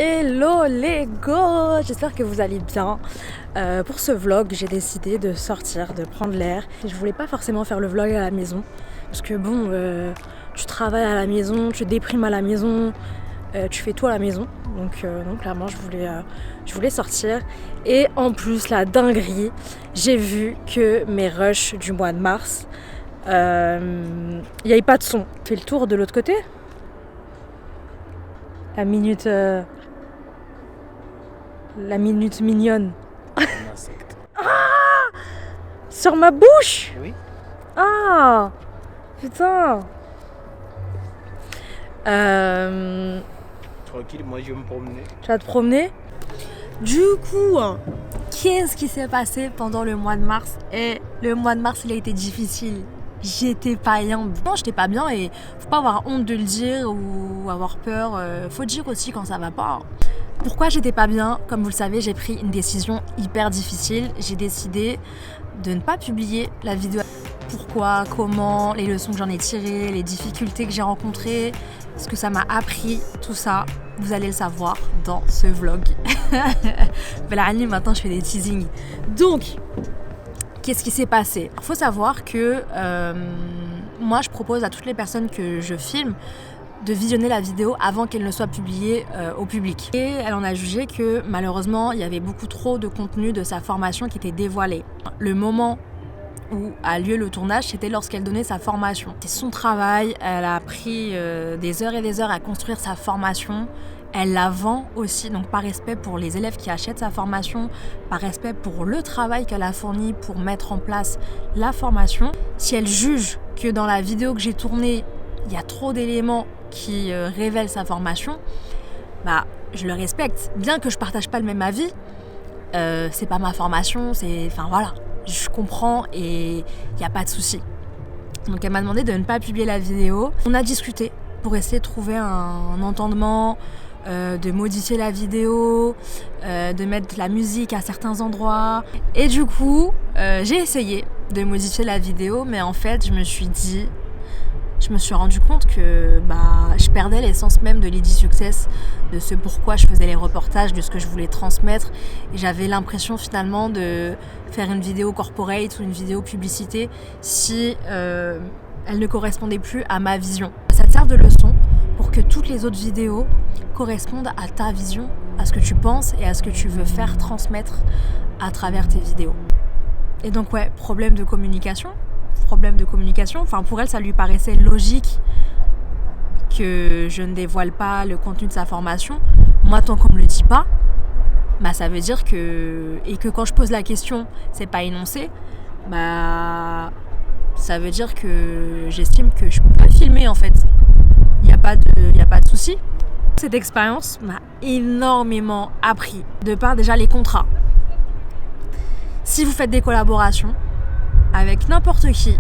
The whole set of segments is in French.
Hello les go, j'espère que vous allez bien. Pour ce vlog, j'ai décidé de sortir, de prendre l'air. Je voulais pas forcément faire le vlog à la maison parce que bon, tu travailles à la maison, tu déprimes à la maison, tu fais tout à la maison. Donc clairement, je voulais sortir. Et en plus, la dinguerie, j'ai vu que mes rushs du mois de mars, il n'y avait pas de son. Fais le tour de l'autre côté. La minute mignonne. Ah, sur ma bouche. Oui. Ah, putain. Tranquille, moi je vais me promener. Tu vas te promener. Du coup, qu'est-ce qui s'est passé pendant le mois de mars? Et le mois de mars, il a été difficile. J'étais pas bien. Non, j'étais pas bien et faut pas avoir honte de le dire ou avoir peur. Faut dire aussi quand ça va pas. Pourquoi j'étais pas bien? Comme vous le savez, j'ai pris une décision hyper difficile. J'ai décidé de ne pas publier la vidéo. Pourquoi, comment, les leçons que j'en ai tirées, les difficultés que j'ai rencontrées, ce que ça m'a appris, tout ça, vous allez le savoir dans ce vlog. Maintenant, je fais des teasings. Donc, qu'est-ce qui s'est passé? Il faut savoir que moi, je propose à toutes les personnes que je filme de visionner la vidéo avant qu'elle ne soit publiée au public. Et elle en a jugé que malheureusement, il y avait beaucoup trop de contenu de sa formation qui était dévoilé. Le moment où a lieu le tournage, c'était lorsqu'elle donnait sa formation. C'est son travail, elle a pris des heures et des heures à construire sa formation. Elle la vend aussi, donc par respect pour les élèves qui achètent sa formation, par respect pour le travail qu'elle a fourni pour mettre en place la formation. Si elle juge que dans la vidéo que j'ai tournée, il y a trop d'éléments qui révèlent sa formation, bah je le respecte. Bien que je partage pas le même avis, c'est pas ma formation, enfin voilà, je comprends et il n'y a pas de souci. Donc elle m'a demandé de ne pas publier la vidéo. On a discuté pour essayer de trouver un entendement, de modifier la vidéo, de mettre de la musique à certains endroits. Et du coup, j'ai essayé de modifier la vidéo, mais en fait, je me suis rendu compte que je perdais l'essence même de l'Easy Success, de ce pourquoi je faisais les reportages, de ce que je voulais transmettre. Et j'avais l'impression finalement de faire une vidéo corporate ou une vidéo publicité si elle ne correspondait plus à ma vision. Ça te sert de leçon pour que toutes les autres vidéos correspondent à ta vision, à ce que tu penses et à ce que tu veux faire transmettre à travers tes vidéos. Et donc problème de communication. Enfin, pour elle, ça lui paraissait logique que je ne dévoile pas le contenu de sa formation. Moi, tant qu'on me le dit pas, ça veut dire que... Et que quand je pose la question, c'est pas énoncé, ça veut dire que j'estime que je peux filmer, en fait. Il n'y a pas de souci. Cette expérience m'a énormément appris. De par déjà les contrats. Si vous faites des collaborations avec n'importe qui,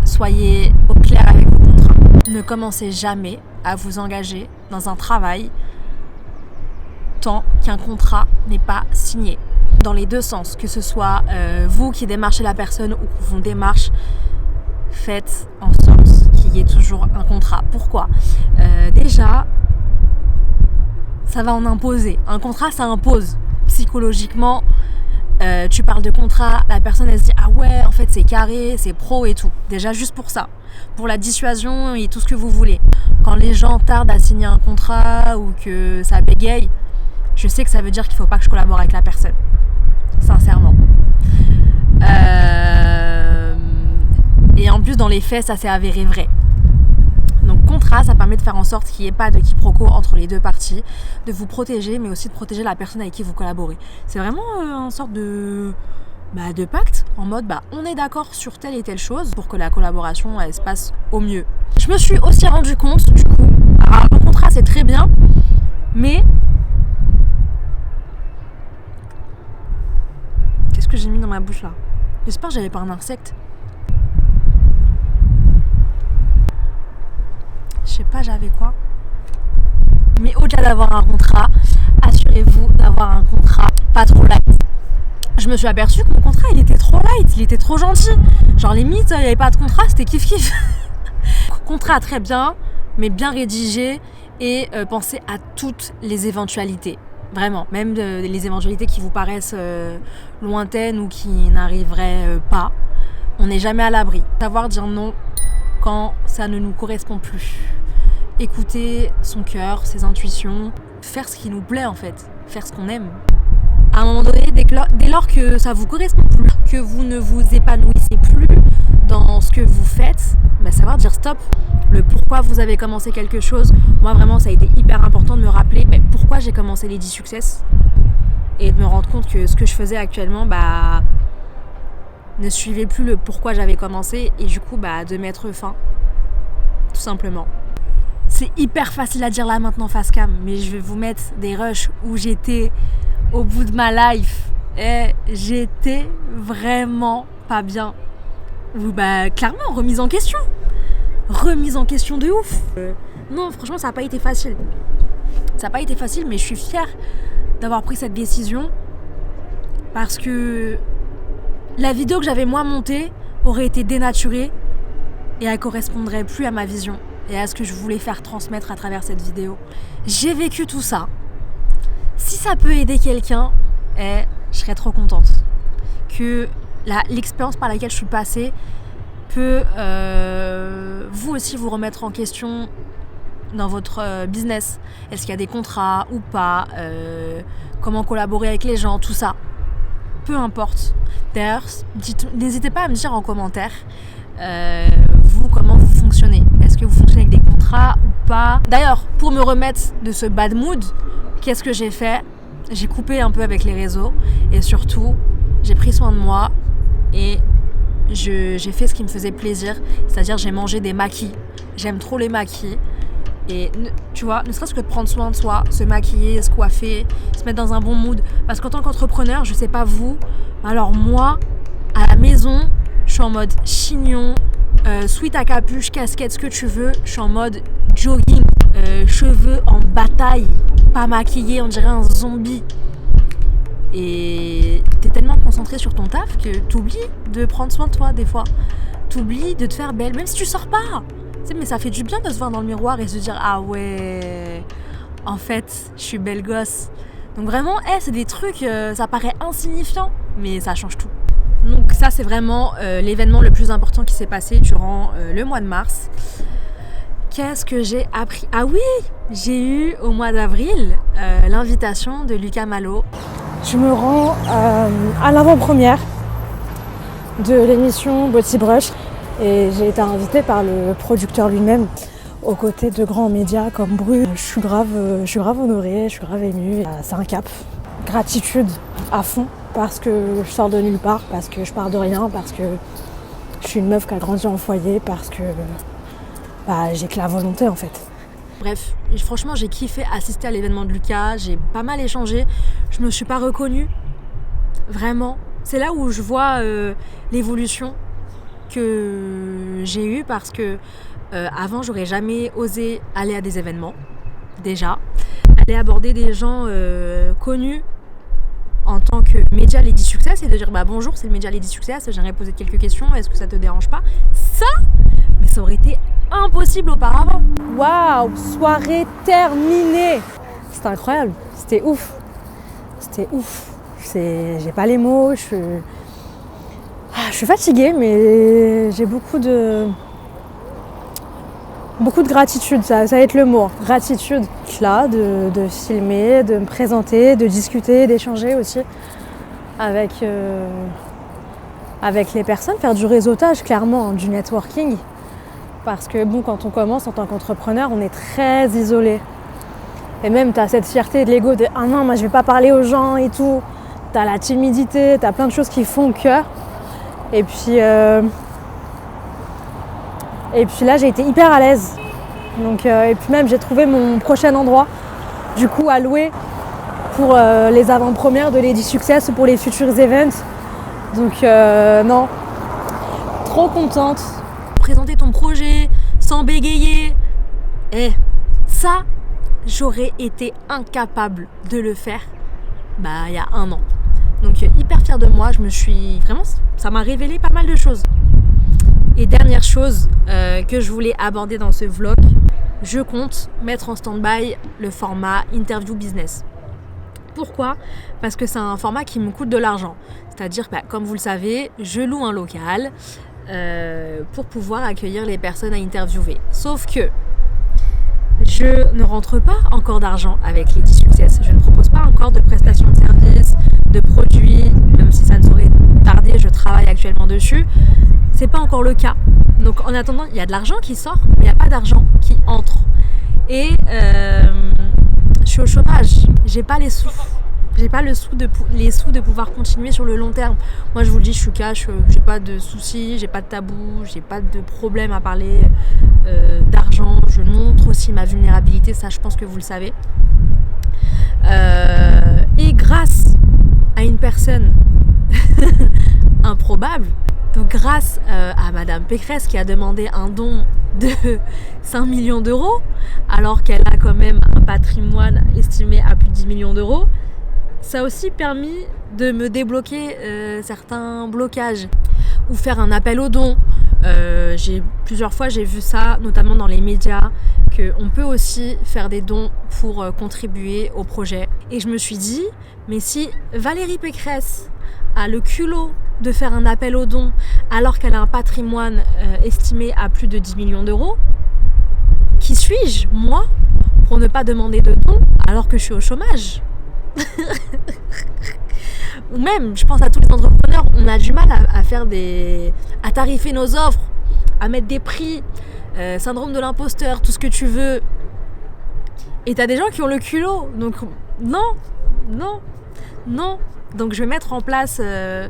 soyez au clair avec vos contrats. Ne commencez jamais à vous engager dans un travail tant qu'un contrat n'est pas signé. Dans les deux sens, que ce soit vous qui démarchez la personne ou qu'on vous démarche, faites en sorte qu'il y ait toujours un contrat. Pourquoi ? Déjà, ça va en imposer. Un contrat, ça impose psychologiquement. Tu parles de contrat, la personne elle se dit ah ouais en fait c'est carré, c'est pro et tout. Déjà juste pour ça, pour la dissuasion et tout ce que vous voulez. Quand les gens tardent à signer un contrat ou que ça bégaye, je sais que ça veut dire qu'il faut pas que je collabore avec la personne, sincèrement. Et en plus dans les faits ça s'est avéré vrai. Donc contrat, ça permet de faire en sorte qu'il n'y ait pas de quiproquo entre les deux parties, de vous protéger, mais aussi de protéger la personne avec qui vous collaborez. C'est vraiment une sorte de pacte, en mode on est d'accord sur telle et telle chose pour que la collaboration elle se passe au mieux. Je me suis aussi rendu compte du coup, le contrat c'est très bien, mais qu'est-ce que j'ai mis dans ma bouche là? J'espère que j'avais pas un insecte. Je sais pas j'avais quoi. Mais au-delà d'avoir un contrat, assurez-vous d'avoir un contrat pas trop light. Je me suis aperçue que mon contrat il était trop light, il était trop gentil. Genre limite il n'y avait pas de contrat, c'était kiff kiff. Contrat très bien, mais bien rédigé et pensez à toutes les éventualités. Vraiment, même les éventualités qui vous paraissent lointaines ou qui n'arriveraient pas. On n'est jamais à l'abri. Savoir dire non quand ça ne nous correspond plus. Écouter son cœur, ses intuitions, faire ce qui nous plaît en fait, faire ce qu'on aime. À un moment donné, dès lors que ça vous correspond plus, que vous ne vous épanouissez plus dans ce que vous faites, savoir dire stop. Le pourquoi vous avez commencé quelque chose. Moi vraiment ça a été hyper important de me rappeler pourquoi j'ai commencé Lady Success et de me rendre compte que ce que je faisais actuellement ne suivait plus le pourquoi j'avais commencé et du coup de mettre fin tout simplement. C'est hyper facile à dire là maintenant face cam, mais je vais vous mettre des rushs où j'étais au bout de ma life et j'étais vraiment pas bien. Ou clairement remise en question de ouf. Non franchement ça n'a pas été facile. Ça n'a pas été facile mais je suis fière d'avoir pris cette décision parce que la vidéo que j'avais moi montée aurait été dénaturée et elle correspondrait plus à ma vision et à ce que je voulais faire transmettre à travers cette vidéo. J'ai vécu tout ça. Si ça peut aider quelqu'un, je serais trop contente. Que l'expérience par laquelle je suis passée peut vous aussi vous remettre en question dans votre business. Est-ce qu'il y a des contrats ou pas, comment collaborer avec les gens, tout ça. Peu importe. D'ailleurs, n'hésitez pas à me dire en commentaire vous comment vous fonctionnez. Est-ce que vous fonctionnez avec des contrats ou pas. D'ailleurs, pour me remettre de ce bad mood, qu'est-ce que j'ai fait ? J'ai coupé un peu avec les réseaux et surtout, j'ai pris soin de moi et j'ai fait ce qui me faisait plaisir, c'est-à-dire j'ai mangé des maquis. J'aime trop les maquis. Et tu vois, ne serait-ce que de prendre soin de soi, se maquiller, se coiffer, se mettre dans un bon mood. Parce qu'en tant qu'entrepreneur, je sais pas vous, alors moi, à la maison, je suis en mode chignon, sweat à capuche, casquette, ce que tu veux. Je suis en mode jogging, cheveux en bataille, pas maquillée, on dirait un zombie. Et t'es tellement concentré sur ton taf que t'oublies de prendre soin de toi des fois. T'oublies de te faire belle, même si tu sors pas. Mais ça fait du bien de se voir dans le miroir et se dire ah ouais, en fait, je suis belle gosse. Donc vraiment, c'est des trucs, ça paraît insignifiant, mais ça change tout. Donc ça, c'est vraiment l'événement le plus important qui s'est passé durant le mois de mars. Qu'est-ce que j'ai appris ? Ah oui, j'ai eu au mois d'avril l'invitation de Lucas Malo. Je me rends à l'avant-première de l'émission Body Brush. Et j'ai été invitée par le producteur lui-même, aux côtés de grands médias comme Bru. Je suis grave honorée, je suis grave émue. C'est un cap. Gratitude à fond, parce que je sors de nulle part, parce que je pars de rien, parce que je suis une meuf qui a grandi en foyer, parce que j'ai que la volonté en fait. Bref, franchement j'ai kiffé assister à l'événement de Lucas, j'ai pas mal échangé, je me suis pas reconnue, vraiment. C'est là où je vois l'évolution que j'ai eu parce que avant j'aurais jamais osé aller à des événements déjà, aller aborder des gens connus en tant que média Lady Success et de dire bonjour, c'est le média Lady Success, j'aimerais poser quelques questions, est-ce que ça te dérange pas ? Mais ça aurait été impossible auparavant. Waouh, soirée terminée. C'était incroyable, c'était ouf. J'ai pas les mots, je suis fatiguée, mais j'ai beaucoup de gratitude, ça va être le mot. Gratitude, là, de filmer, de me présenter, de discuter, d'échanger aussi avec les personnes, faire du réseautage, clairement, du networking. Parce que quand on commence en tant qu'entrepreneur, on est très isolé. Et même, tu as cette fierté de l'ego de « Ah non, moi je vais pas parler aux gens et tout ». Tu as la timidité, tu as plein de choses qui font cœur. Et puis là, j'ai été hyper à l'aise. Donc, et puis même, j'ai trouvé mon prochain endroit, du coup, à louer pour les avant-premières de Lady Success ou pour les futurs events. Donc, non, trop contente. Présenter ton projet sans bégayer. Ça, j'aurais été incapable de le faire il y a 1 an. Donc hyper fière de moi, vraiment, ça m'a révélé pas mal de choses. Et dernière chose que je voulais aborder dans ce vlog, je compte mettre en stand-by le format interview business. Pourquoi ? Parce que c'est un format qui me coûte de l'argent. C'est-à-dire, comme vous le savez, je loue un local pour pouvoir accueillir les personnes à interviewer. Sauf que je ne rentre pas encore d'argent avec Lady Success. Je ne propose pas encore de prestations de services, de produits, même si ça ne saurait tarder, je travaille actuellement dessus. C'est pas encore le cas. Donc en attendant, il y a de l'argent qui sort, mais il n'y a pas d'argent qui entre. Et je suis au chômage, j'ai pas les sous. J'ai pas les sous de pouvoir continuer sur le long terme. Moi je vous le dis, je suis cash, j'ai pas de soucis, j'ai pas de tabou, j'ai pas de problème à parler d'argent. Je montre aussi ma vulnérabilité, ça je pense que vous le savez. Et grâce à une personne improbable, donc grâce à Madame Pécresse qui a demandé un don de 5 millions d'euros, alors qu'elle a quand même un patrimoine estimé à plus de 10 millions d'euros, ça a aussi permis de me débloquer certains blocages ou faire un appel aux dons. Plusieurs fois j'ai vu ça, notamment dans les médias, qu'on peut aussi faire des dons pour contribuer au projet. Et je me suis dit, mais si Valérie Pécresse a le culot de faire un appel aux dons alors qu'elle a un patrimoine estimé à plus de 10 millions d'euros, qui suis-je, moi, pour ne pas demander de dons alors que je suis au chômage ? Ou même, je pense à tous les entrepreneurs, on a du mal à tarifer nos offres, à mettre des prix, syndrome de l'imposteur, tout ce que tu veux. Et t'as des gens qui ont le culot, donc non. Donc je vais mettre en place un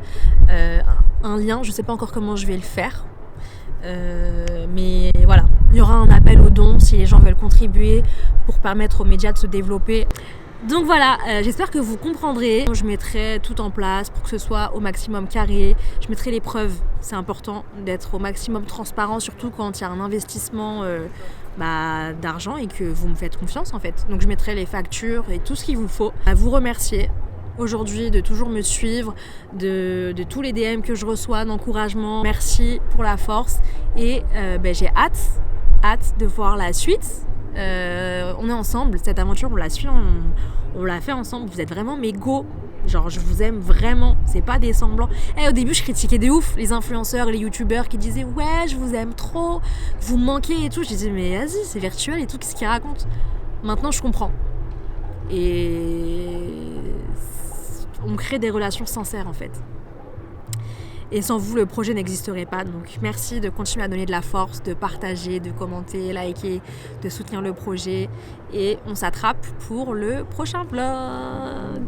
lien, je sais pas encore comment je vais le faire, mais voilà, il y aura un appel aux dons si les gens veulent contribuer pour permettre aux médias de se développer. Donc voilà, j'espère que vous comprendrez. Je mettrai tout en place pour que ce soit au maximum carré. Je mettrai les preuves, c'est important d'être au maximum transparent, surtout quand il y a un investissement d'argent et que vous me faites confiance en fait. Donc je mettrai les factures et tout ce qu'il vous faut. À vous remercier aujourd'hui de toujours me suivre, de tous les DM que je reçois, d'encouragement. Merci pour la force et j'ai hâte de voir la suite. On est ensemble, cette aventure on la suit, on l'a fait ensemble. Vous êtes vraiment mes go, genre je vous aime vraiment, c'est pas des semblants. Au début je critiquais des ouf les influenceurs, les youtubeurs qui disaient ouais je vous aime trop, vous me manquez et tout. Je disais mais vas-y c'est virtuel et tout, qu'est-ce qu'ils racontent. Maintenant je comprends et on crée des relations sincères en fait. Et sans vous, le projet n'existerait pas. Donc merci de continuer à donner de la force, de partager, de commenter, liker, de soutenir le projet. Et on s'attrape pour le prochain vlog.